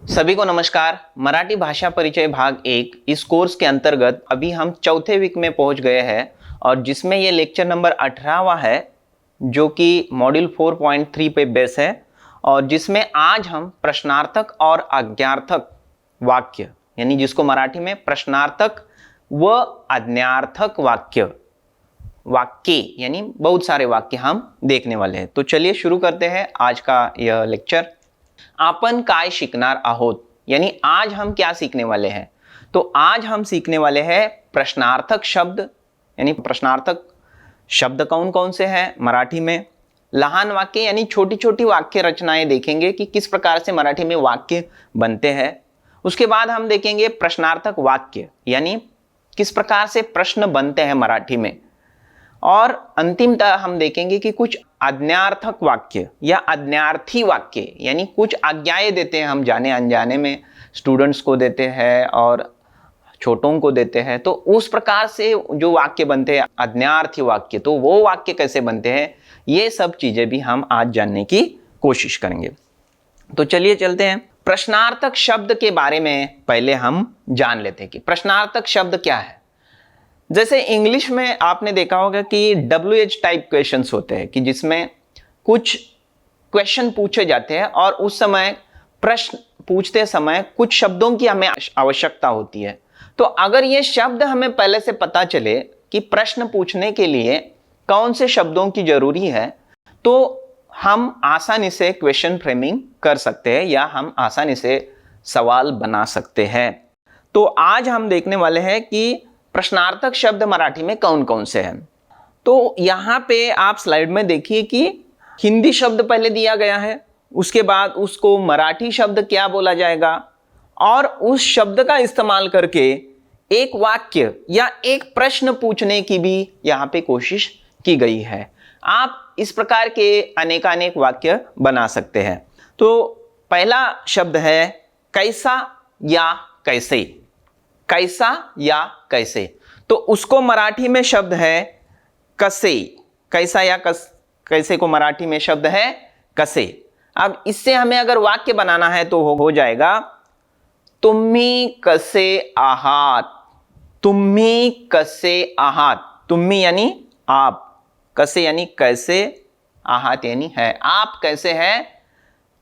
सभी को नमस्कार। मराठी भाषा परिचय भाग 1 इस कोर्स के अंतर्गत अभी हम चौथे वीक में पहुंच गए हैं और जिसमें ये लेक्चर नंबर 18वां है जो कि मॉड्यूल 4.3 पे बेस है और जिसमें आज हम प्रश्नार्थक और आज्ञार्थक वाक्य यानी जिसको मराठी में प्रश्नार्थक व आज्ञार्थक वाक्य यानी बहुत सारे वाक्य हम देखने वाले हैं। तो चलिए शुरू करते हैं आज का यह लेक्चर। आपण काय शिकणार आहोत यानी आज हम क्या सीखने वाले हैं। तो आज हम सीखने वाले हैं प्रश्नार्थक शब्द यानी प्रश्नार्थक शब्द कौन कौन से हैं मराठी में। लहान वाक्य यानी छोटी छोटी वाक्य रचनाएं देखेंगे कि किस प्रकार से मराठी में वाक्य बनते हैं। उसके बाद हम देखेंगे प्रश्नार्थक वाक्य यानी किस प्रकार से प्रश्न बनते हैं मराठी में। और अंतिमतः हम देखेंगे कि कुछ आज्ञार्थक वाक्य या आज्ञार्थी वाक्य यानी कुछ आज्ञाएं देते हैं हम जाने अनजाने में, स्टूडेंट्स को देते हैं और छोटों को देते हैं। तो उस प्रकार से जो वाक्य बनते हैं आज्ञार्थी वाक्य, तो वो वाक्य कैसे बनते हैं ये सब चीजें भी हम आज जानने की कोशिश करेंगे। तो चलिए चलते हैं। प्रश्नार्थक शब्द के बारे में पहले हम जान लेते हैं कि प्रश्नार्थक शब्द क्या है। जैसे इंग्लिश में आपने देखा होगा कि WH टाइप क्वेश्चंस होते हैं कि जिसमें कुछ क्वेश्चन पूछे जाते हैं और उस समय प्रश्न पूछते समय कुछ शब्दों की हमें आवश्यकता होती है। तो अगर ये शब्द हमें पहले से पता चले कि प्रश्न पूछने के लिए कौन से शब्दों की जरूरी है तो हम आसानी से क्वेश्चन फ्रेमिंग कर सकते हैं या हम आसानी से सवाल बना सकते हैं। तो आज हम देखने वाले हैं कि प्रश्नार्थक शब्द मराठी में कौन कौन से हैं। तो यहाँ पे आप स्लाइड में देखिए कि हिंदी शब्द पहले दिया गया है, उसके बाद उसको मराठी शब्द क्या बोला जाएगा और उस शब्द का इस्तेमाल करके एक वाक्य या एक प्रश्न पूछने की भी यहाँ पे कोशिश की गई है। आप इस प्रकार के अनेकानेक वाक्य बना सकते हैं। तो पहला शब्द है कैसा या कैसे। कैसा या कैसे, तो उसको मराठी में शब्द है कसे। कैसा या कैसे को मराठी में शब्द है कसे। अब इससे हमें अगर वाक्य बनाना है तो हो जाएगा तुम्ही कसे आहात। तुम्ही कसे आहात, तुम्ही यानी आप, कसे यानी कैसे, आहात यानी है, आप कैसे हैं।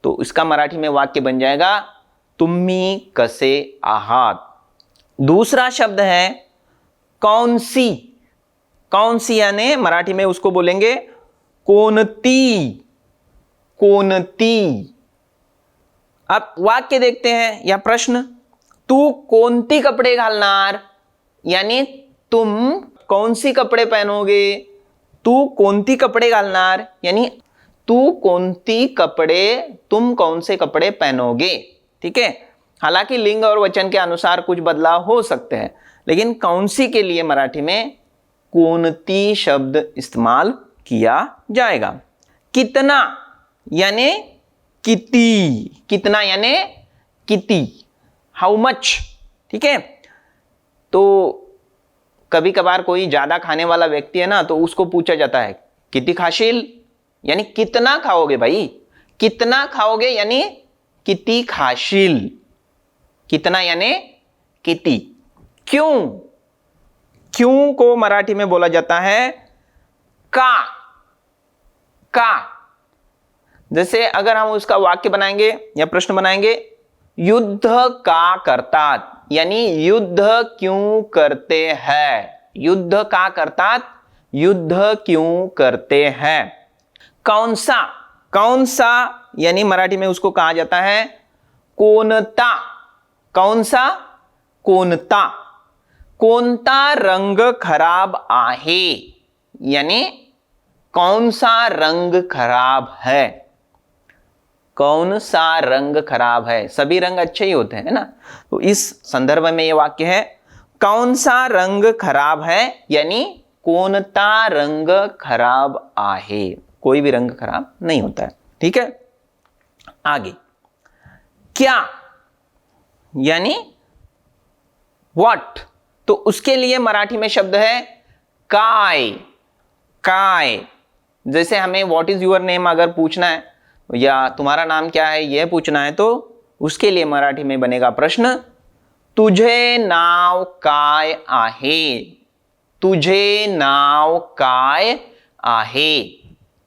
तो इसका मराठी में वाक्य बन जाएगा तुम्ही कसे आहात। दूसरा शब्द है कौन सी। कौन सी यानी मराठी में उसको बोलेंगे कोणती। कोणती। अब वाक्य देखते हैं या प्रश्न, तू कोणती कपड़े घालणार यानी तुम कौन सी कपड़े पहनोगे। तू कोणती कपड़े घालणार यानी तू कोणती कपड़े, तुम कौन से कपड़े पहनोगे। ठीक है, हालांकि लिंग और वचन के अनुसार कुछ बदलाव हो सकते हैं लेकिन कौन सी के लिए मराठी में कोणती शब्द इस्तेमाल किया जाएगा। कितना यानी किती। कितना यानी किती, हाउ मच। ठीक है, तो कभी कभार कोई ज्यादा खाने वाला व्यक्ति है ना तो उसको पूछा जाता है किती खाशील यानी कितना खाओगे भाई। कितना खाओगे यानी किती खाशील। कितना यानी किती। क्यों। क्यों को मराठी में बोला जाता है का। का। जैसे अगर हम उसका वाक्य बनाएंगे या प्रश्न बनाएंगे युद्ध का करतात यानी युद्ध क्यों करते हैं। युद्ध का करतात, युद्ध क्यों करते हैं। कौन सा। कौन सा यानी मराठी में उसको कहा जाता है कोणता। कौन सा, कोणता। कोणता रंग खराब आहे यानी कौन सा रंग खराब है। कौन सा रंग खराब है, सभी रंग अच्छे ही होते हैं ना। तो इस संदर्भ में यह वाक्य है कौन सा रंग खराब है यानी कोणता रंग खराब आहे। कोई भी रंग खराब नहीं होता है। ठीक है, आगे क्या यानी व्हाट, तो उसके लिए मराठी में शब्द है काय। काय। जैसे हमें व्हाट इज योर नेम अगर पूछना है या तुम्हारा नाम क्या है यह पूछना है तो उसके लिए मराठी में बनेगा प्रश्न, तुझे नाव काय आहे? तुझे नाव काय आहे?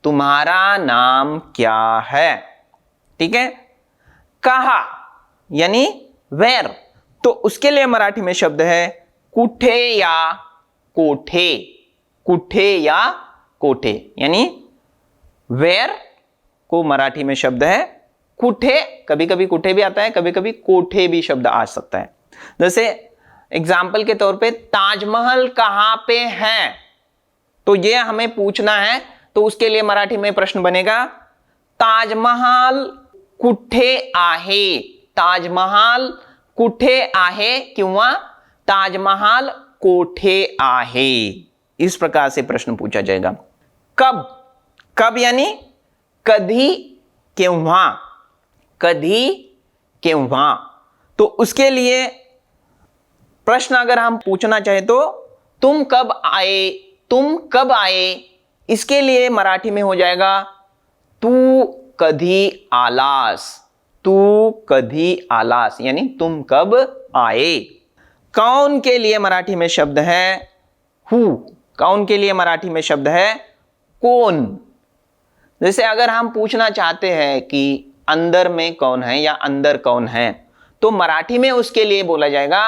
तुम्हारा नाम क्या है? ठीक है। कहा यानी वेर, तो उसके लिए मराठी में शब्द है कुठे या कोठे। कुठे या कोठे यानी वेर को मराठी में शब्द है कुठे। कभी कभी कुठे भी आता है, कभी कभी कोठे भी शब्द आ सकता है। जैसे एग्जाम्पल के तौर पे ताजमहल कहां पे है, तो ये हमें पूछना है, तो उसके लिए मराठी में प्रश्न बनेगा ताजमहल कुठे आहे? ताजमहल कुठे आहे किंवा ताजमहल कोठे आहे, इस प्रकार से प्रश्न पूछा जाएगा। कब, कब यानी कधी केव्हा, कधी केव्हा। तो उसके लिए प्रश्न अगर हम पूछना चाहे तो तुम कब आए, तुम कब आए, इसके लिए मराठी में हो जाएगा तू कधी आलास। तू कधी आलास यानी तुम कब आए। कौन के लिए मराठी में शब्द है हु। कौन के लिए मराठी में शब्द है कौन। जैसे अगर हम पूछना चाहते हैं कि अंदर में कौन है या अंदर कौन है, तो मराठी में उसके लिए बोला जाएगा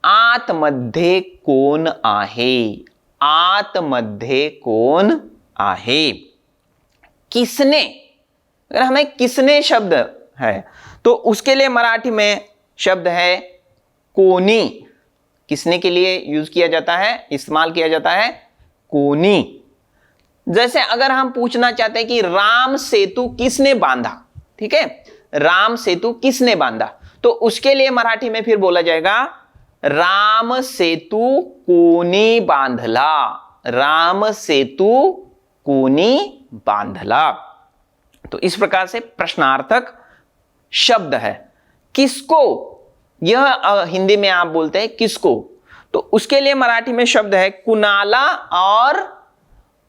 आतमध्ये कोण आहे। आतमध्ये कोण आहे। किसने, अगर हमें किसने शब्द है तो उसके लिए मराठी में शब्द है कोनी। किसने के लिए यूज किया जाता है, इस्तेमाल किया जाता है कोनी। जैसे अगर हम पूछना चाहते हैं कि राम सेतु किसने बांधा, ठीक है, राम सेतु किसने बांधा, तो उसके लिए मराठी में फिर बोला जाएगा राम सेतु कोनी बांधला। राम सेतु कोनी बांधला। तो इस प्रकार से प्रश्नार्थक शब्द है। किसको, यह हिंदी में आप बोलते हैं किसको, तो उसके लिए मराठी में शब्द है कुणाला और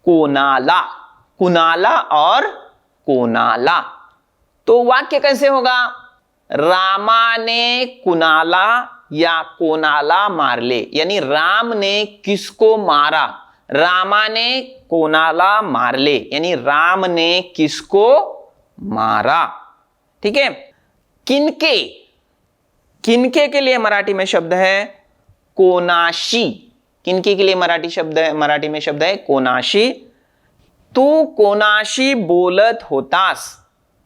कोनाला। कुणाला और कोनाला। तो वाक्य कैसे होगा, रामाने कुणाला या कोनाला मारले, यानी राम ने किसको मारा। रामाने कोनाला मारले यानी राम ने किसको मारा। ठीक है। किनके, किनके के लिए मराठी में शब्द है कोनाशी। किनके के लिए मराठी में शब्द है कोनाशी। तू कोनाशी बोलत होतास।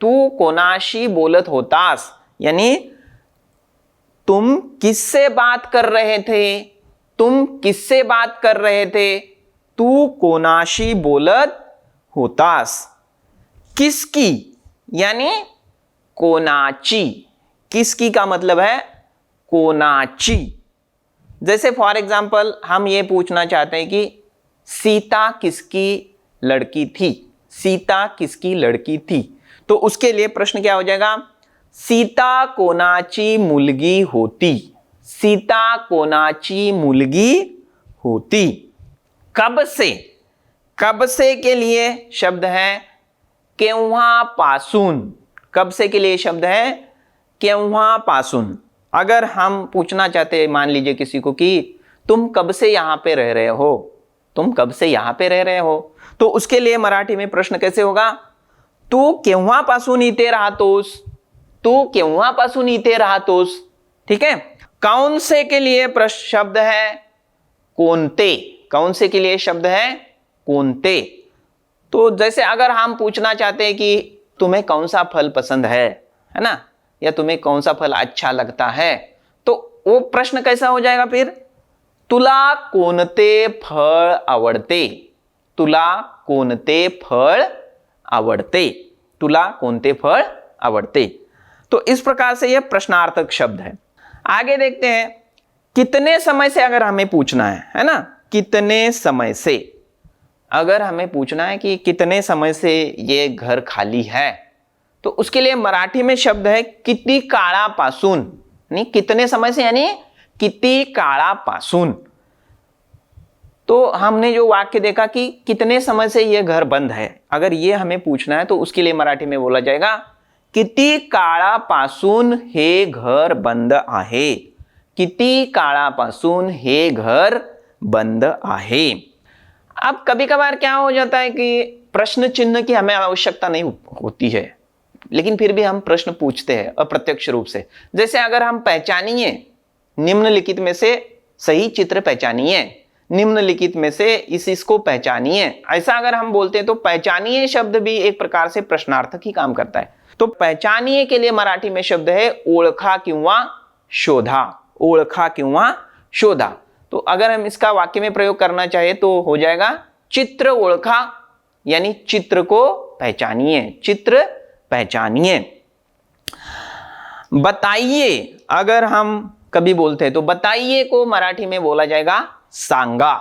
तू कोनाशी बोलत होतास यानी तुम किससे बात कर रहे थे, तुम किससे बात कर रहे थे। तू कोनाशी बोलत होतास। किसकी यानी कोनाची। किसकी का मतलब है कोनाची। जैसे फॉर एग्जाम्पल हम ये पूछना चाहते हैं कि सीता किसकी लड़की थी। सीता किसकी लड़की थी, तो उसके लिए प्रश्न क्या हो जाएगा, सीता कोनाची मुलगी होती। सीता कोनाची मुलगी होती। कब से, कब से के लिए शब्द है केव्हापासून। कब से के लिए शब्द है केव्हापासून। अगर हम पूछना चाहते हैं मान लीजिए किसी को कि तुम कब से यहां पे रह रहे हो, तुम कब से यहां पे रह रहे हो, तो उसके लिए मराठी में प्रश्न कैसे होगा, तू केव्हापासून इथे राहतोस। तू केव्हापासून इथे राहतोस। ठीक है। कौन से के लिए प्रश्न शब्द है कोणते। कौन से के लिए शब्द है कोणते। तो जैसे अगर हम पूछना चाहते हैं कि तुम्हें कौन सा फल पसंद है ना, या तुम्हें कौन सा फल अच्छा लगता है, तो वो प्रश्न कैसा हो जाएगा फिर, तुला कोणते फळ आवडते। तुला कोणते फळ आवडते। तुला कोणते फळ आवडते। तो इस प्रकार से यह प्रश्नार्थक शब्द है। आगे देखते हैं, कितने समय से अगर हमें पूछना है ना, कितने समय से अगर हमें पूछना है कि कितने समय से ये घर खाली है, तो उसके लिए मराठी में शब्द है किती काळापासून। नहीं, कितने समय से यानी किती काळापासून। तो हमने जो वाक्य देखा कि कितने समय से यह घर बंद है, अगर ये हमें पूछना है तो उसके लिए मराठी में बोला जाएगा किती काळापासून हे घर बंद आहे, किती काळापासून हे घर बंद आहे। अब कभी कभार क्या हो जाता है कि प्रश्न चिन्ह की हमें आवश्यकता नहीं होती है, लेकिन फिर भी हम प्रश्न पूछते हैं अप्रत्यक्ष रूप से। जैसे अगर हम पहचानिए निम्नलिखित में से सही चित्र पहचानिए, निम्नलिखित में से इसको पहचानिए, ऐसा अगर हम बोलते हैं तो पहचानिए शब्द भी एक प्रकार से प्रश्नार्थक ही काम करता है। तो पहचानिए के लिए मराठी में शब्द है ओळखा किंवा शोधा, ओळखा किंवा शोधा। तो अगर हम इसका वाक्य में प्रयोग करना चाहे तो हो जाएगा चित्र ओळखा, यानी चित्र को पहचानिए, चित्र पहचानिए। बताइए अगर हम कभी बोलते हैं तो बताइए को मराठी में बोला जाएगा सांगा,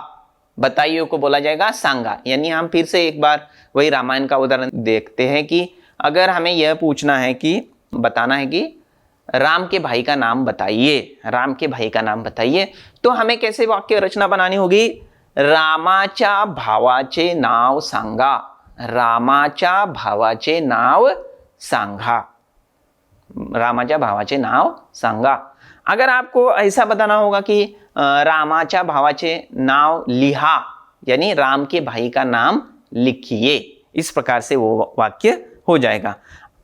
बताइए को बोला जाएगा सांगा। यानी हम फिर से एक बार वही रामायण का उदाहरण देखते हैं कि अगर हमें यह पूछना है कि बताना है कि राम के भाई का नाम बताइए, राम के भाई का नाम बताइए, तो हमें कैसे वाक्य रचना बनानी होगी? रामाच्या भावाचे नाव सांगा, रामाच्या भावाचे नाव सांगा, रामाच्या भावाचे नाव सांगा। अगर आपको ऐसा बताना होगा कि रामाच्या भावाचे नाव लिहा, यानी राम के भाई का नाम लिखिए, इस प्रकार से वो वाक्य हो जाएगा।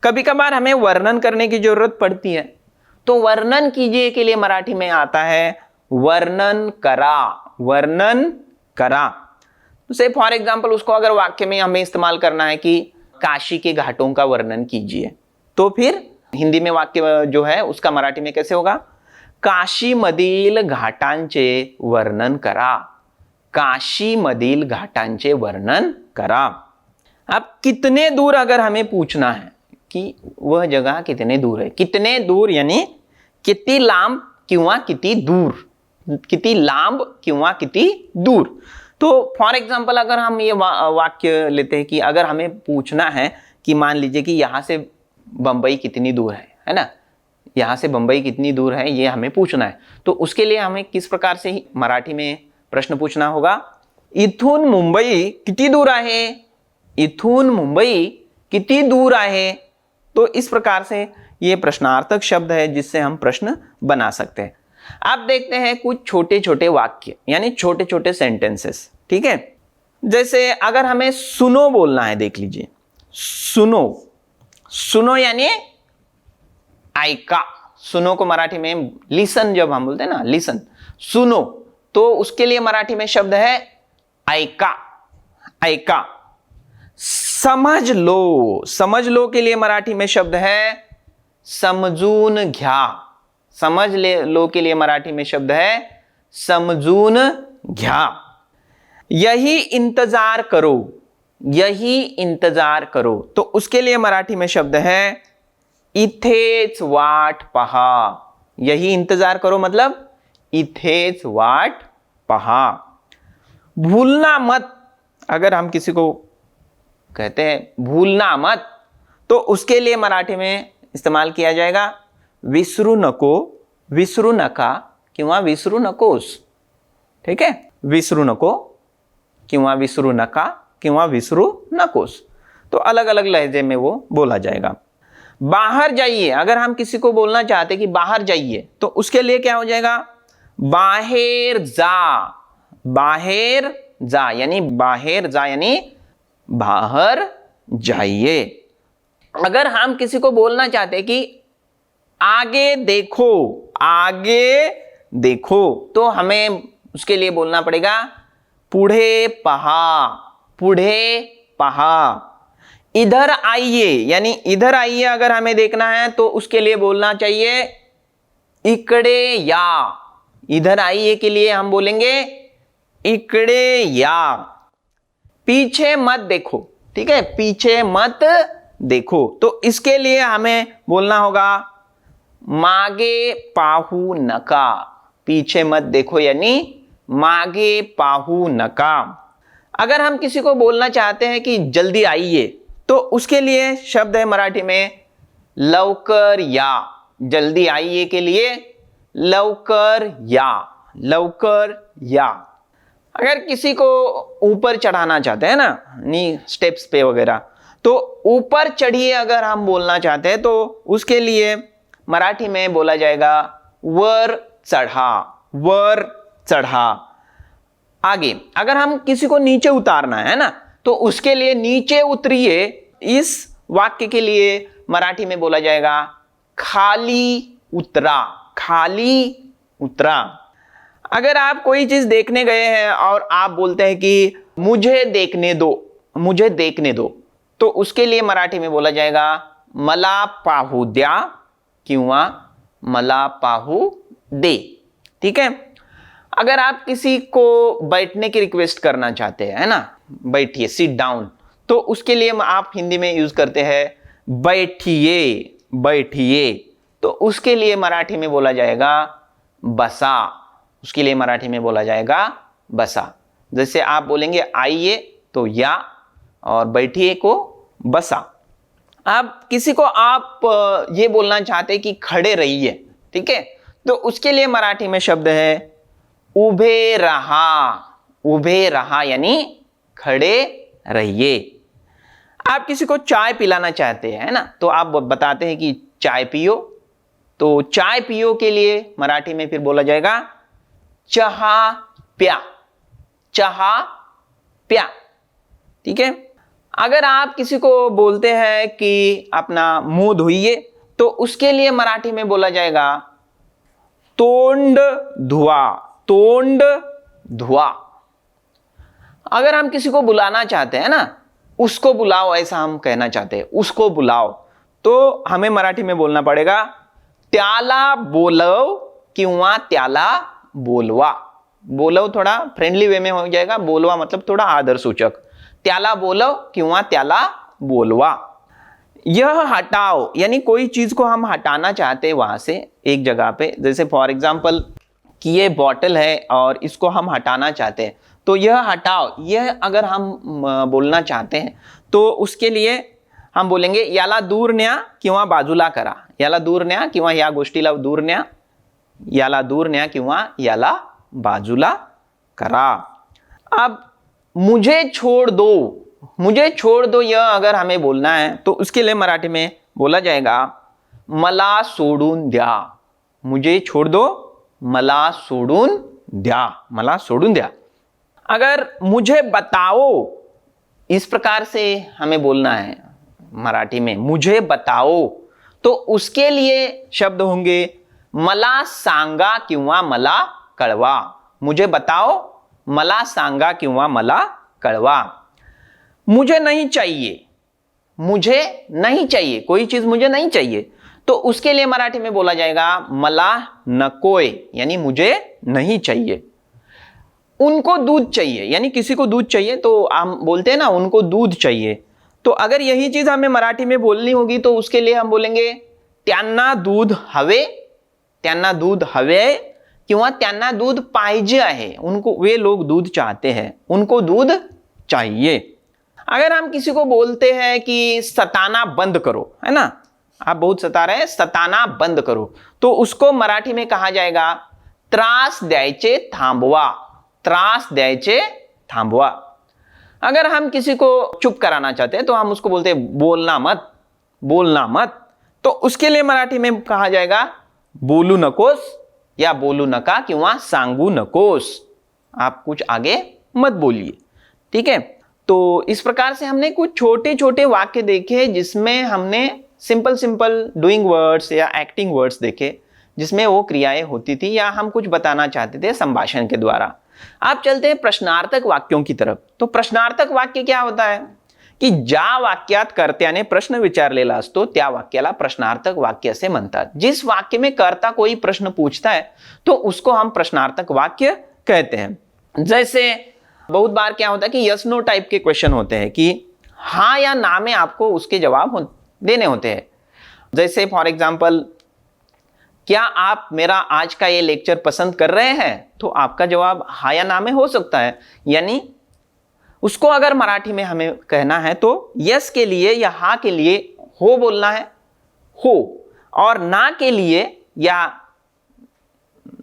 कभी कभार हमें वर्णन करने की जरूरत पड़ती है, तो वर्णन कीजिए के लिए मराठी में आता है वर्णन करा, वर्णन करा। से फॉर एग्जाम्पल उसको अगर वाक्य में हमें इस्तेमाल करना है कि काशी के घाटों का वर्णन कीजिए, तो फिर हिंदी में वाक्य जो है उसका मराठी में कैसे होगा? काशी मधील घाटांचे वर्णन करा, काशी मधील घाटांचे वर्णन करा। अब कितने दूर अगर हमें पूछना है कि वह जगह कितने दूर है, कितने दूर यानी किती लांब किंवा किती दूर, किती लांब किंवा किती दूर। तो फॉर एग्जाम्पल अगर हम ये वाक्य लेते हैं कि अगर हमें पूछना है कि मान लीजिए कि यहाँ से बंबई कितनी दूर है ना, यहाँ से बंबई कितनी दूर है ये हमें पूछना है, तो उसके लिए हमें किस प्रकार से ही मराठी में प्रश्न पूछना होगा? इथून मुंबई किती दूर आहे, इथून मुंबई किती दूर आहे। तो इस प्रकार से ये प्रश्नार्थक शब्द है जिससे हम प्रश्न बना सकते हैं। अब देखते हैं कुछ छोटे छोटे वाक्य यानी छोटे छोटे सेंटेंसेस, ठीक है। जैसे अगर हमें सुनो बोलना है, देख लीजिए सुनो, सुनो यानी ऐका, सुनो को मराठी में लिसन जब हम बोलते हैं ना, लिसन, सुनो, तो उसके लिए मराठी में शब्द है ऐका, ऐका। समझ लो, समझ लो के लिए मराठी में शब्द है समजून घ्या, समझ लो के लिए मराठी में शब्द है समजून घ्या। यही इंतजार करो, यही इंतजार करो, तो उसके लिए मराठी में शब्द है इथेच वाट पहा, यही इंतजार करो मतलब इथेच वाट पहा। भूलना मत, अगर हम किसी को कहते हैं भूलना मत, तो उसके लिए मराठी में इस्तेमाल किया जाएगा विसरू नको, विसरू नका किंवा विसरू नकोस, ठीक है। विसरू नको किंवा विसरू नका किंवा विसरू नकोस, तो अलग अलग लहजे में वो बोला जाएगा। बाहर जाइए, अगर हम किसी को बोलना चाहते कि बाहर जाइए, तो उसके लिए क्या हो जाएगा? बाहेर जा, बाहेर जा यानी बाहेर जा यानी बाहर जाइए। अगर हम किसी को बोलना चाहते कि आगे देखो, आगे देखो, तो हमें उसके लिए बोलना पड़ेगा पुढे पहा, पुढे पहा। इधर आइए यानी इधर आइए अगर हमें देखना है तो उसके लिए बोलना चाहिए इकडे या, इधर आइए के लिए हम बोलेंगे इकडे या। पीछे मत देखो, ठीक है, पीछे मत देखो, तो इसके लिए हमें बोलना होगा मागे पाहू नका, पीछे मत देखो यानी मागे पाहू नका। अगर हम किसी को बोलना चाहते हैं कि जल्दी आइए, तो उसके लिए शब्द है मराठी में लवकर या, जल्दी आइए के लिए लवकर या, लवकर या। अगर किसी को ऊपर चढ़ाना चाहते हैं ना, नी स्टेप्स पे वगैरह, तो ऊपर चढ़िए अगर हम बोलना चाहते हैं तो उसके लिए मराठी में बोला जाएगा वर चढ़ा, वर चढ़ा। आगे अगर हम किसी को नीचे उतारना है ना, तो उसके लिए नीचे उतरिए, इस वाक्य के लिए मराठी में बोला जाएगा खाली उतरा, खाली उतरा। अगर आप कोई चीज देखने गए हैं और आप बोलते हैं कि मुझे देखने दो, मुझे देखने दो, तो उसके लिए मराठी में बोला जाएगा मला पाहू द्या किंवा मला पाहू दे। ठीक है। अगर आप किसी को बैठने की रिक्वेस्ट करना चाहते हैं, है ना, बैठिए, सिट डाउन, तो उसके लिए आप हिंदी में यूज करते हैं बैठिए, बैठिए। तो उसके लिए मराठी में बोला जाएगा बसा, उसके लिए मराठी में बोला जाएगा बसा। जैसे आप बोलेंगे आइए तो या, और बैठिए को बसा। अब किसी को आप ये बोलना चाहते हैं कि खड़े रहिए, ठीक है, तो उसके लिए मराठी में शब्द है उभे रहा, उभे रहा यानी खड़े रहिए। आप किसी को चाय पिलाना चाहते हैं, है ना, तो आप बताते हैं कि चाय पियो, तो चाय पियो के लिए मराठी में फिर बोला जाएगा चहा प्या, चहा प्या। ठीक है। अगर आप किसी को बोलते हैं कि अपना मुंह धोइए, तो उसके लिए मराठी में बोला जाएगा तोंड धुआ, तोंड धुआ। अगर हम किसी को बुलाना चाहते हैं ना, उसको बुलाओ, ऐसा हम कहना चाहते हैं, उसको बुलाओ, तो हमें मराठी में बोलना पड़ेगा त्याला बोलव किंवा त्याला बोलवा। बोलव थोड़ा फ्रेंडली वे में हो जाएगा, बोलवा मतलब थोड़ा आदर सूचक। त्याला बोलव किंवा त्याला बोलवा। यह हटाओ यानी कोई चीज को हम हटाना चाहते हैं वहां से एक जगह पे, जैसे फॉर एग्जांपल कि ये बॉटल है और इसको हम हटाना चाहते हैं, तो यह हटाओ, यह अगर हम बोलना चाहते हैं तो उसके लिए हम बोलेंगे याला दूर न्या किंवा बाजूला करा, याला दूर न्या किंवा या गोष्टीला दूर न्या, याला दूर न्या किंवा याला बाजूला करा। अब मुझे छोड़ दो, मुझे छोड़ दो, यह अगर हमें बोलना है तो उसके लिए मराठी में बोला जाएगा मला सोडून द्या, मुझे छोड़ दो, मला सोडून द्या, मला सोडून द्या। अगर मुझे बताओ, इस प्रकार से हमें बोलना है मराठी में, मुझे बताओ, तो उसके लिए शब्द होंगे मला सांगा किंवा मला कळवा। मुझे बताओ, मला सांगा किंवा मला कळवा। मुझे नहीं चाहिए, मुझे नहीं चाहिए, कोई चीज मुझे नहीं चाहिए, तो उसके लिए मराठी में बोला जाएगा मला नकोय, यानी मुझे नहीं चाहिए। उनको दूध चाहिए, यानी किसी को दूध चाहिए, तो हम बोलते हैं ना उनको दूध चाहिए, तो अगर यही चीज हमें मराठी में बोलनी होगी तो उसके लिए हम बोलेंगे त्यांना दूध हवे, त्यांना दूध हवे किंवा त्यांना दूध पाहिजे आहे, उनको, वे लोग दूध चाहते हैं, उनको दूध चाहिए। अगर हम किसी को बोलते हैं कि सताना बंद करो, है ना, आप बहुत सता रहे हैं, सताना बंद करो, तो उसको मराठी में कहा जाएगा त्रास द्यायचे थांबवा, त्रास द्यायचे थांबवा। अगर हम किसी को चुप कराना चाहते हैं तो हम उसको बोलते हैं बोलना मत, बोलना मत, तो उसके लिए मराठी में कहा जाएगा बोलू नकोस या बोलू नका किंवा सांगू नकोस, आप कुछ आगे मत बोलिए। ठीक है। तो इस प्रकार से हमने कुछ छोटे छोटे वाक्य देखे जिसमें हमने सिंपल सिंपल डूइंग वर्ड्स या एक्टिंग वर्ड्स देखे, जिसमें वो क्रियाएं होती थी या हम कुछ बताना चाहते थे संभाषण के द्वारा। आप चलते हैं प्रश्नार्थक वाक्यों की तरफ। तो प्रश्नार्थक वाक्य क्या होता है की ज्या वाक्यात कर्त्याने प्रश्न विचारलेला असतो त्या वाक्याला प्रश्नार्थक वाक्य असे म्हणतात। जिस वाक्य में कर्ता कोई प्रश्न पूछता है तो उसको हम प्रश्नार्थक वाक्य कहते हैं। जैसे बहुत बार क्या होता है कि यस नो टाइप के क्वेश्चन होते हैं कि हाँ या ना में आपको उसके जवाब देने होते हैं। जैसे फॉर एग्जाम्पल, क्या आप मेरा आज का ये लेक्चर पसंद कर रहे हैं, तो आपका जवाब हाँ या ना में हो सकता है। यानी उसको अगर मराठी में हमें कहना है तो यस के लिए या हाँ के लिए हो बोलना है हो, और ना के लिए या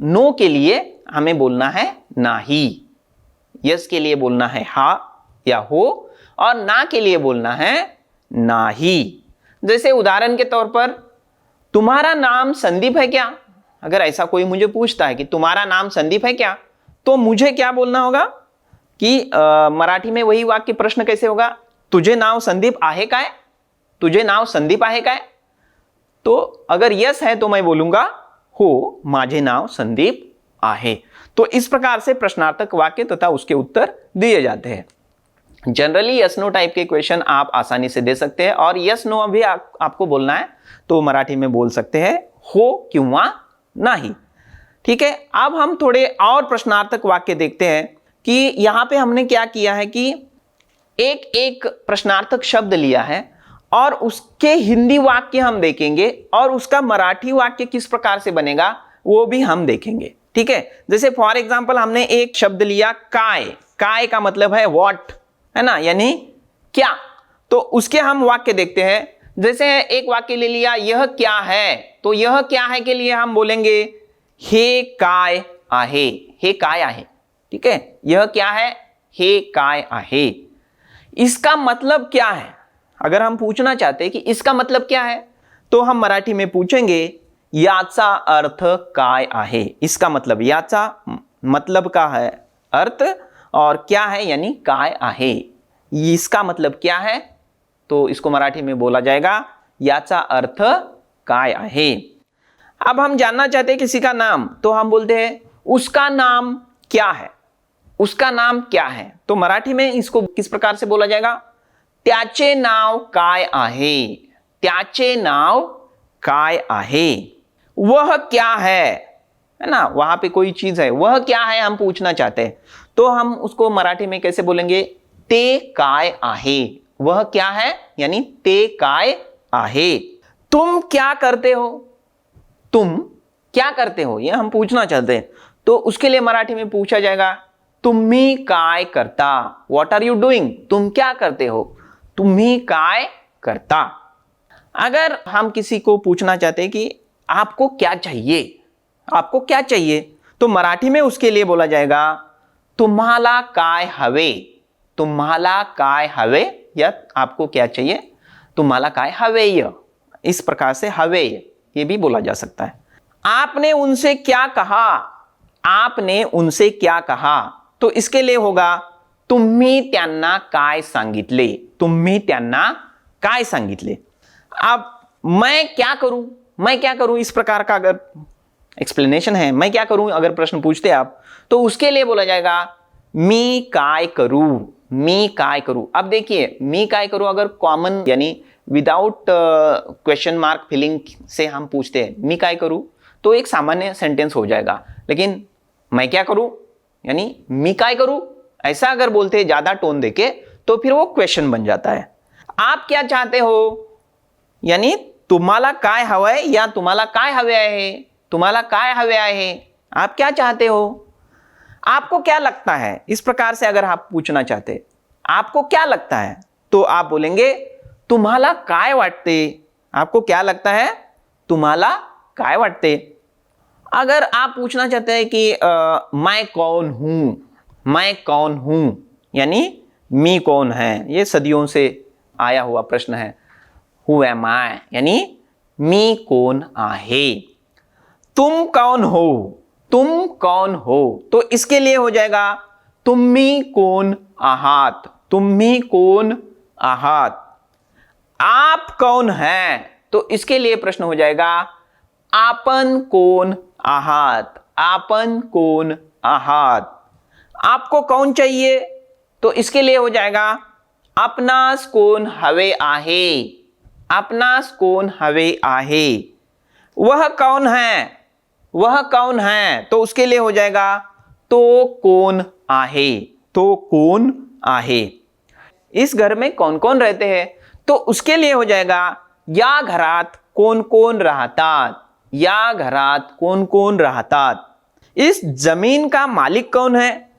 नो के लिए हमें बोलना है नाही। यस के लिए बोलना है हाँ या हो, और ना के लिए बोलना है नाही। जैसे उदाहरण के तौर पर, तुम्हारा नाम संदीप है क्या? अगर ऐसा कोई मुझे पूछता है कि तुम्हारा नाम संदीप है क्या, तो मुझे क्या बोलना होगा कि मराठी में वही वाक्य प्रश्न कैसे होगा, तुझे नाव संदीप आहे काय? तुझे नाव संदीप आहे काय? तो अगर यस है तो मैं बोलूंगा हो, माझे नाव संदीप आहे। तो इस प्रकार से प्रश्नार्थक वाक्य तथा उसके उत्तर दिए जाते हैं। जनरली यस नो टाइप के क्वेश्चन आप आसानी से दे सकते हैं, और यस नो अभी आपको बोलना है तो मराठी में बोल सकते हैं हो किंवा नाही। ठीक है, अब हम थोड़े और प्रश्नार्थक वाक्य देखते हैं कि यहां पे हमने क्या किया है कि एक एक प्रश्नार्थक शब्द लिया है और उसके हिंदी वाक्य हम देखेंगे और उसका मराठी वाक्य किस प्रकार से बनेगा वो भी हम देखेंगे। ठीक है, जैसे फॉर एग्जांपल हमने एक शब्द लिया काय। काय का मतलब है व्हाट, है ना, यानी क्या। तो उसके हम वाक्य देखते हैं। जैसे एक वाक्य ले लिया यह क्या है, तो यह क्या है के लिए हम बोलेंगे हे काय आहे। हे काय आहे, ठीक है, यह क्या है, हे काय आहे। इसका मतलब क्या है, अगर हम पूछना चाहते हैं कि इसका मतलब क्या है, तो हम मराठी में पूछेंगे याचा अर्थ काय आहे। इसका मतलब, याचा मतलब का है अर्थ, और क्या है यानी काय आहे। इसका मतलब क्या है, तो इसको मराठी में बोला जाएगा याचा अर्थ काय आहे। अब हम जानना चाहते हैं किसी का नाम, तो हम बोलते हैं उसका नाम क्या है। उसका नाम क्या है, तो मराठी में इसको किस प्रकार से बोला जाएगा, त्याचे नाव काय आहे। त्याचे नाव काय आहे। वह क्या है ना, वहां पे कोई चीज है, वह क्या है हम पूछना चाहते हैं, तो हम उसको मराठी में कैसे बोलेंगे, ते काय आहे। वह क्या है यानी ते काय आहे। तुम क्या करते हो, तुम क्या करते हो, यह हम पूछना चाहते हैं, तो उसके लिए मराठी में पूछा जाएगा तुम्ही काय करता। व्हाट आर यू डूइंग, तुम क्या करते हो, तुम्ही काय करता। अगर हम किसी को पूछना चाहते हैं कि आपको क्या चाहिए, आपको क्या चाहिए, तो मराठी में उसके लिए बोला जाएगा तुम्हाला काय हवे। तुम्हाला काय हवे, या आपको क्या चाहिए, तुम्हाला काय हवेय। इस प्रकार से हवे ये भी बोला जा सकता है। आपने उनसे क्या कहा, आपने उनसे क्या कहा, तो इसके लिए होगा तुम्ही त्यांना काय सांगितले। तुम्ही त्यांना काय सांगितले। अब मैं क्या करूं, मैं क्या करूं, इस प्रकार का अगर एक्सप्लेनेशन है, मैं क्या करूं अगर प्रश्न पूछते आप, तो उसके लिए बोला जाएगा मी काय करूं। मी काय करूं। अब देखिए मी काय करूं अगर कॉमन यानी विदाउट क्वेश्चन मार्क फिलिंग से हम पूछते हैं मी काय करूं, तो एक सामान्य सेंटेंस हो जाएगा। लेकिन मैं क्या करूं यानी मी काय करूं, ऐसा अगर बोलते हैं ज्यादा टोन देके, तो फिर वो क्वेश्चन बन जाता है। आप क्या चाहते हो, यानी तुम्हाला काय हवंय या तुम्हाला काय हवे आहे, तुम्हाला काय हवे आहे, आप क्या चाहते हो। आपको क्या लगता है, इस प्रकार से अगर आप पूछना चाहते आपको क्या लगता है, तो आप बोलेंगे तुम्हाला काय वाटते। आपको क्या लगता है, तुम्हाला काय वाटते। अगर आप पूछना चाहते हैं कि मैं कौन हूं, मैं कौन हूं, यानी मी कौन है, ये सदियों से आया हुआ प्रश्न है। हु एम आई, यानी मी कौन आहे। तुम कौन हो, तुम कौन हो, तो इसके लिए हो जाएगा तुम्ही कोण आहात। तुम्ही कोण आहात। आप कौन हैं, तो इसके लिए प्रश्न हो जाएगा आपण कोण आहात। आपण कोण आहात। आपको कौन चाहिए, तो इसके लिए हो जाएगा आपणास कोण हवे आहे। आपणास कोण हवे आहे। वह कौन है, वह कौन है, तो उसके लिए हो जाएगा तो कोण आहे। तो कोण आहे। इस घर में कौन कौन रहते हैं, तो उसके लिए हो जाएगा या घरात कोण कोण राहतात। या घरात कोण कोण राहतात। इस जमीन का मालिक कौन है,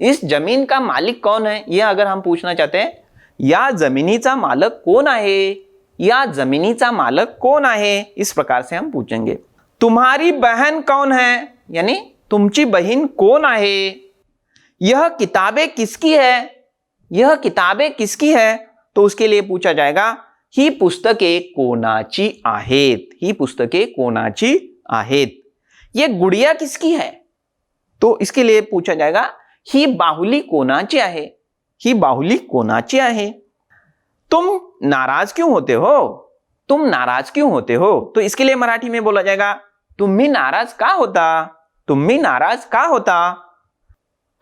इस जमीन का मालिक कौन है, यह अगर हम पूछना चाहते हैं या जमिनीचा मालक कोण आहे, या जमिनीचा मालक कौन आहे, इस प्रकार से हम पूछेंगे। तुम्हारी बहन कौन है, यानी तुमची बहन कौन आहे। यह किताबें किसकी है, यह किताबें किसकी है, तो उसके लिए पूछा जाएगा ही पुस्तके कोणाची आहेत? ही पुस्तके कोणाची आहेत? ये गुड़िया किसकी है? तो इसके लिए पूछा जाएगा ही बाहुली कोणाची आहे? ही बाहुली कोणाची आहे? तुम नाराज क्यों होते हो? तुम नाराज क्यों होते हो? तो इसके लिए मराठी में बोला जाएगा तुम्ही नाराज का होता? तुम्ही नाराज का होता?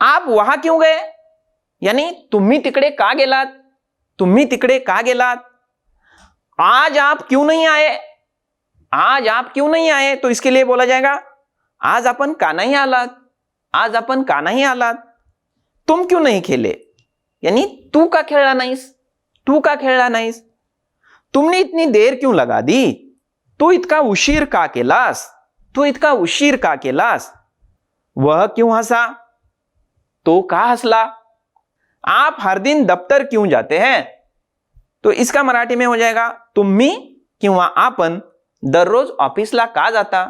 आप वहां क्यों गए? यानी तुम्ही तिकडे का गेलात? तुम्ही तिकडे का गेलात? आज आप क्यों नहीं आए? आज आप क्यों नहीं आए? तो इसके लिए बोला जाएगा आज आपण का नहीं आलात? आज आपण का नहीं आलात? तुम क्यों नहीं खेले? यानी तू का खेळला नाहीस? तू का खेळला नाहीस? तुमने इतनी देर क्यों लगा दी? तू इतका उशीर का केलास? तू इतका उशीर का केलास? वह क्यों हंसा? तो का हंसला? आप हर दिन दफ्तर क्यों जाते हैं? तो इसका मराठी में हो जाएगा तुम्ही किंवा आपण दररोज ऑफिसला का जाता?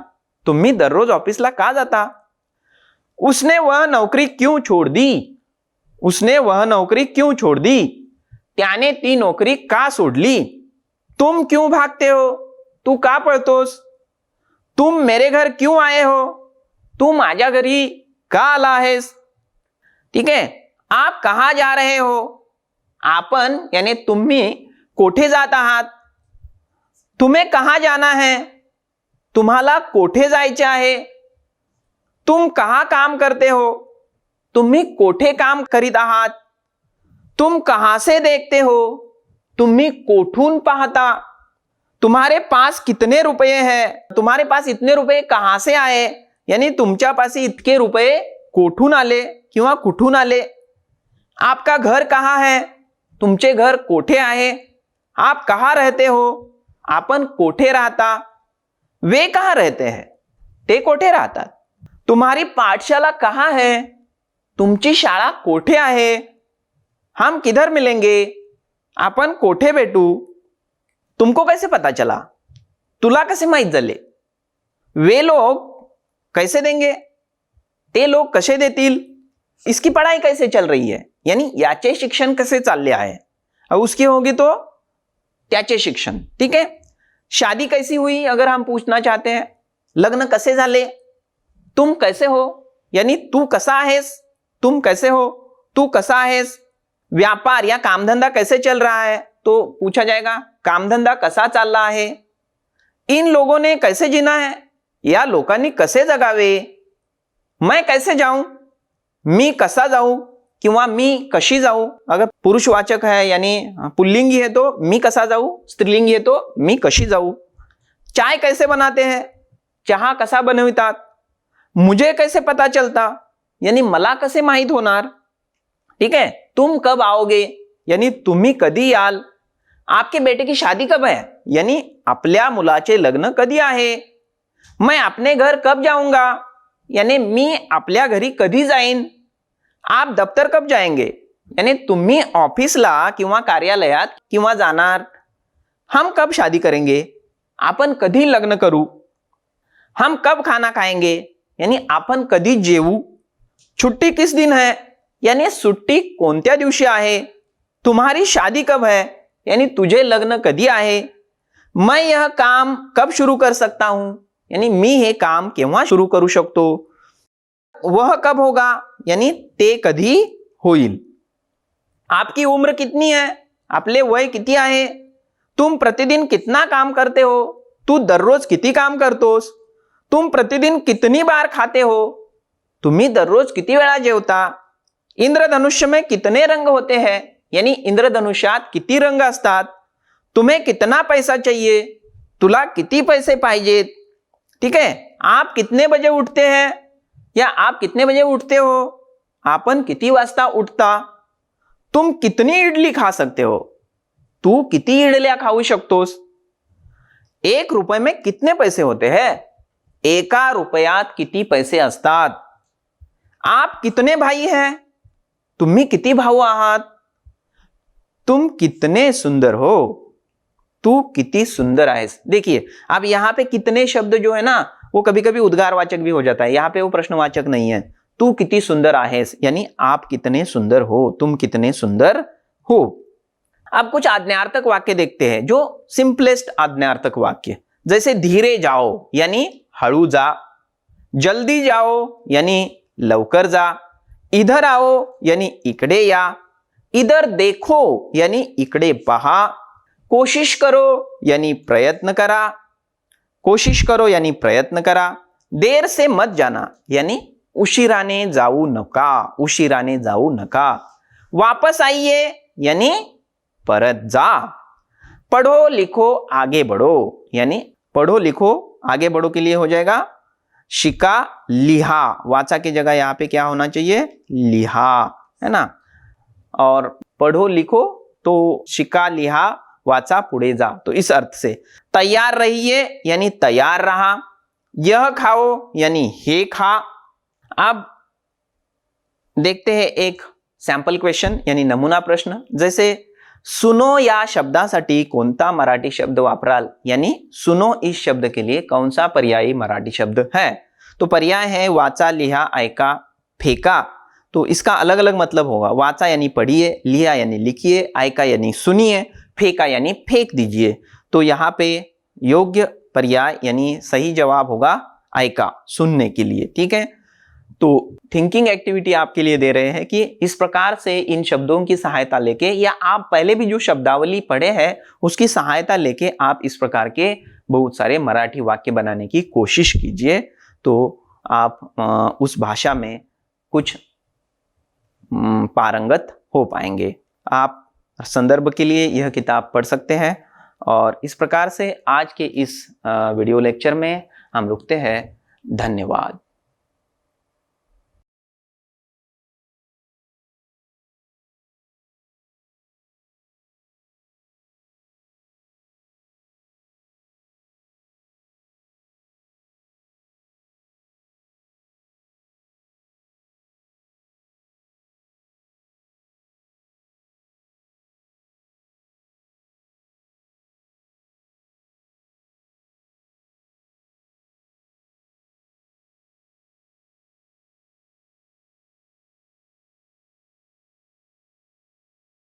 तुम्ही दररोज ऑफिसला का जाता? उसने वह नौकरी क्यों छोड़ दी? उसने वह नौकरी क्यों छोड़ दी? त्याने ती नौकरी का सोडली? तुम क्यों भागते हो? तू का पळतोस? तुम मेरे घर क्यों आए हो? तू माझ्या घरी का आला आहेस? ठीक है. आप कहां जा रहे हो? आपण यानी तुम्ही कोठे जात आहात? तुम्हें कहां जाना है? तुम्हाला कोठे जायचे आहे? तुम कहां काम करते हो? तुम्ही कोठे काम करीत आहात? तुम कहां से देखते हो? तुम्ही कोठून पाहता? तुम्हारे पास कितने रुपये हैं? तुम्हारे पास इतने रुपये कहां से आए? यानी तुमच्या पासी इतके रुपये कोठून आले किंवा कुठून आले? आपका घर कहां है? तुमचे घर कोठे आहे? आप कहां रहते हो? आपण कोठे राहता? वे कहां रहते हैं? ते कोठे राहतात? तुम्हारी पाठशाला कहां है? तुमची शाळा कोठे आहे? हम किधर मिलेंगे? आपण कोठे भेटू? तुमको कैसे पता चला? तुला कसे माहित झाले? वे लोग कैसे देंगे? ते लोग कसे देतील? इसकी पढ़ाई कैसे चल रही है? यानी याचे शिक्षण कसे चालले आहे? अब उसकी होगी तो त्याचे शिक्षण. ठीक है. शादी कैसी हुई अगर हम पूछना चाहते हैं. लग्न कसे झाले? तुम कैसे हो? यानी तू कसा आहेस? तुम कैसे हो? तू कसा आहेस? व्यापार या कामधंदा कैसे चल रहा है? तो पूछा जाएगा कामधंदा कसा चालला आहे? इन लोगों ने कैसे जीना है? या लोकांनी कसे जगावे? मैं कैसे जाऊं? मी कसा जाऊ किंवा मी कशी जाऊ. अगर पुरुषवाचक है यानी पुल्लिंगी है तो मी कसा जाऊ, स्त्रीलिंगी है तो मी कशी जाऊ. चाय कैसे बनाते हैं? चहा कसा बनवितात. मुझे कैसे पता चलता? यानी मला कसे माहित होणार. ठीक है. तुम कब आओगे? यानी तुम्ही कधी याल. आपके बेटे की शादी कब है? यानी आपल्या मुलाचे लग्न कधी आहे. मैं अपने घर कब जाऊंगा? यानी मी आपल्या घरी कधी जाईन. आप दफ्तर कब जाएंगे? यानी तुम्ही ऑफिसला किंवा कार्यालयात किंवा जाणार. हम कब शादी करेंगे? आपण कधी लग्न करू. हम कब खाना खाएंगे? यानी आपण कधी जेवू. छुट्टी किस दिन है? यानी सुट्टी कोणत्या दिवशी आहे. तुम्हारी शादी कब है? यानी तुझे लग्न कधी आहे. मैं यह काम कब शुरू कर सकता हूं? यानी मी हे काम केव्हा शुरू करू शकतो. वह कब होगा? यानी ते कधी होईल. आपकी उम्र कितनी है? आपले वय किती आहे. तुम प्रतिदिन कितना काम करते हो? तू दररोज किती काम करतोस. तुम प्रतिदिन कितनी बार खाते हो? तुम्ही दररोज किती वेळा जेवता. इंद्रधनुष्य में कितने रंग होते हैं? यानी इंद्रधनुष्यात किती रंग असतात. तुम्हें कितना पैसा चाहिए? तुला किती पैसे पाहिजेत. ठीक है. आप कितने बजे उठते हैं? या आप कितने बजे उठते हो. आपण किती वाजता उठता. तुम कितनी इडली खा सकते हो. तू किती इडल्या खाऊ शकतोस. 1 रुपये में कितने पैसे होते हैं. एका रुपयात किती पैसे असतात. आप कितने भाई हैं. तुम्ही किती भाऊ आहात. तुम कितने सुंदर हो. तू किती सुंदर आहेस. देखिए अब यहां पे कितने शब्द जो है ना वो कभी कभी उद्गारवाचक भी हो जाता है. यहां पे वो प्रश्नवाचक नहीं है. तू किती सुंदर आहेस यानी आप कितने सुंदर हो. तुम कितने सुंदर हो. अब कुछ आज्ञार्थक वाक्य देखते हैं, जो सिंपलेस्ट आज्ञार्थक वाक्य, जैसे धीरे जाओ यानी हळू जा, जल्दी जाओ यानी लवकर जा, इधर आओ यानी इकडे या, इधर देखो यानी इकडे पहा, कोशिश करो यानी प्रयत्न करा, कोशिश करो यानी प्रयत्न करा, देर से मत जाना यानी उशिराने जाऊ नका, उशिराने जाऊ नका, वापस आइए यानी परत जा, पढ़ो लिखो आगे बढ़ो यानी पढ़ो लिखो आगे बढ़ो के लिए हो जाएगा शिका लिहा, वाचा की जगह यहां पे क्या होना चाहिए, लिहा, है ना। और पढ़ो लिखो तो शिका लिहा वाचा पुढे जा, तो इस अर्थ से। तैयार रहिए यानी तैयार रहा, यह खाओ यानी हे खा। अब देखते हैं एक सॅम्पल क्वेश्चन यानी नमूना प्रश्न, जैसे सुनो या शब्दासाठी कोणता मराठी शब्द वापराल, यानी सुनो इस शब्द के लिए कौन सा पर्यायी मराठी शब्द है। तो पर्याय है वाचा, लिहा, ऐका, फेंका। तो इसका अलग अलग मतलब होगा। वाचा यानी पढ़िए, लिहा यानी लिखिए, ऐका यानी सुनिए, फेंका यानी फेंक दीजिए। तो यहाँ पे योग्य पर्याय यानी सही जवाब होगा ऐका, सुनने के लिए। ठीक है, तो थिंकिंग एक्टिविटी आपके लिए दे रहे हैं कि इस प्रकार से इन शब्दों की सहायता लेके, या आप पहले भी जो शब्दावली पढ़े हैं उसकी सहायता लेके आप इस प्रकार के बहुत सारे मराठी वाक्य बनाने की कोशिश कीजिए, तो आप उस भाषा में कुछ पारंगत हो पाएंगे। आप संदर्भ के लिए यह किताब पढ़ सकते हैं। और इस प्रकार से आज के इस वीडियो लेक्चर में हम रुकते हैं। धन्यवाद।